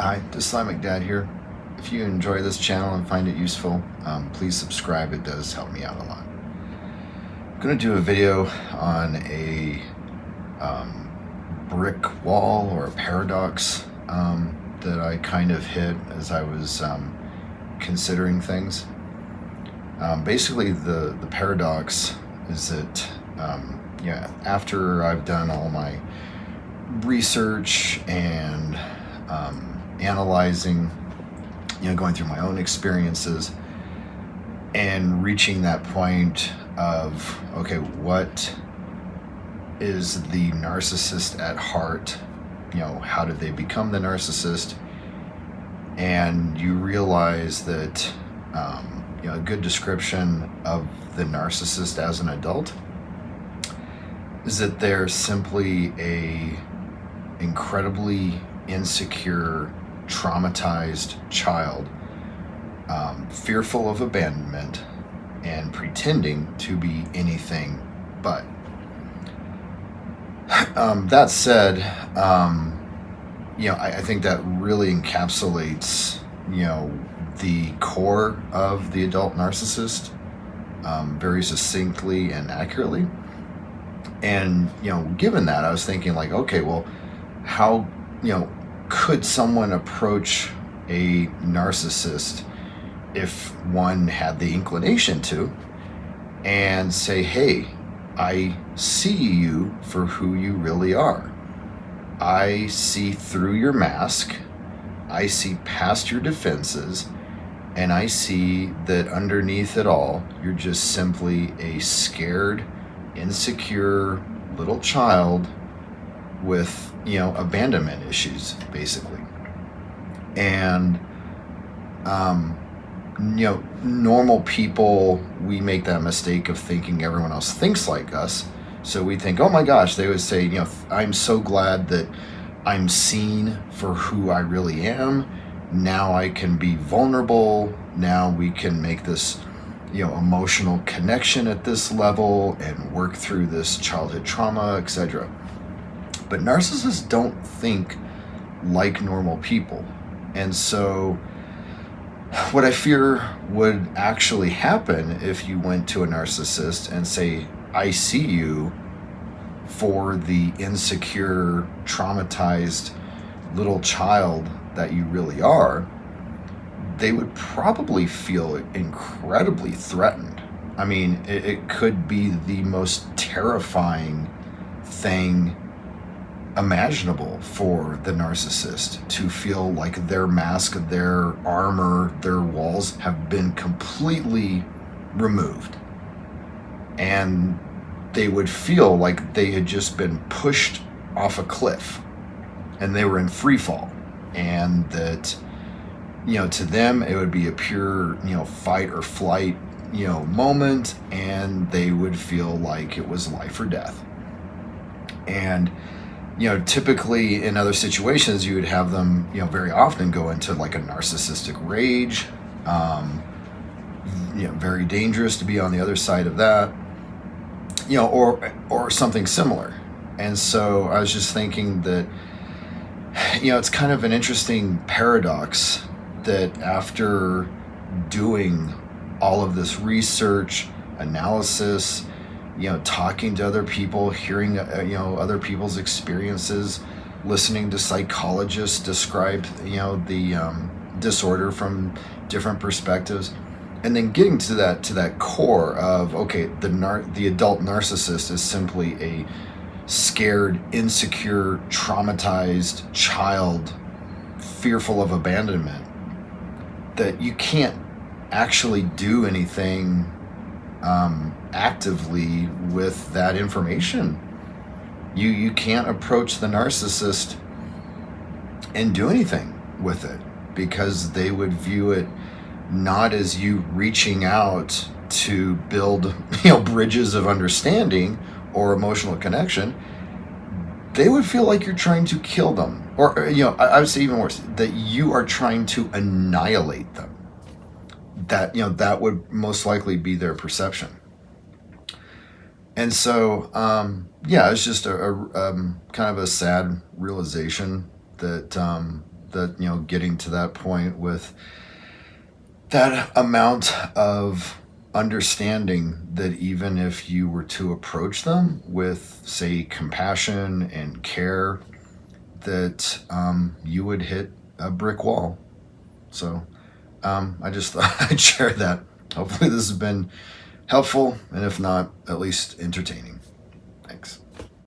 Hi, Islamic Dad here. If you enjoy this channel and find it useful, please subscribe. It does help me out a lot. I'm going to do a video on a brick wall or a paradox that I kind of hit as I was considering things. Basically, the paradox is that after I've done all my research and analyzing, going through my own experiences and reaching that point of, okay, what is the narcissist at heart? How did they become the narcissist? And you realize that, a good description of the narcissist as an adult is that they're simply a incredibly insecure, traumatized child, fearful of abandonment and pretending to be anything but. That said, I think that really encapsulates, the core of the adult narcissist very succinctly and accurately. And, given that, I was thinking like, okay, well, how, could someone approach a narcissist if one had the inclination to and say, hey, I see you for who you really are. I see through your mask. I see past your defenses. And I see that underneath it all, you're just simply a scared, insecure little child with, abandonment issues, basically. And, normal people, we make that mistake of thinking everyone else thinks like us. So we think, oh my gosh, they would say, I'm so glad that I'm seen for who I really am. Now I can be vulnerable. Now we can make this, emotional connection at this level and work through this childhood trauma, etc. But narcissists don't think like normal people. And so what I fear would actually happen if you went to a narcissist and say, I see you for the insecure, traumatized little child that you really are, they would probably feel incredibly threatened. I mean, it could be the most terrifying thing imaginable for the narcissist to feel like their mask, their armor, their walls have been completely removed. And they would feel like they had just been pushed off a cliff and they were in free fall. And that, to them, it would be a pure, fight or flight, moment, and they would feel like it was life or death. And typically in other situations, you would have them, very often go into like a narcissistic rage. Very dangerous to be on the other side of that, or something similar. And so I was just thinking that, it's kind of an interesting paradox that after doing all of this research, analysis, talking to other people, hearing, other people's experiences, listening to psychologists describe, the disorder from different perspectives, and then getting to that core of, okay, the adult narcissist is simply a scared, insecure, traumatized child, fearful of abandonment, that you can't actually do anything actively with that information. You can't approach the narcissist and do anything with it because they would view it not as you reaching out to build, bridges of understanding or emotional connection. They would feel like you're trying to kill them, or I would say even worse, that you are trying to annihilate them. That that would most likely be their perception. And so it's just a kind of a sad realization that that, getting to that point with that amount of understanding that even if you were to approach them with, say, compassion and care, that you would hit a brick wall. So I just thought I'd share that. Hopefully this has been helpful, and if not, at least entertaining. Thanks.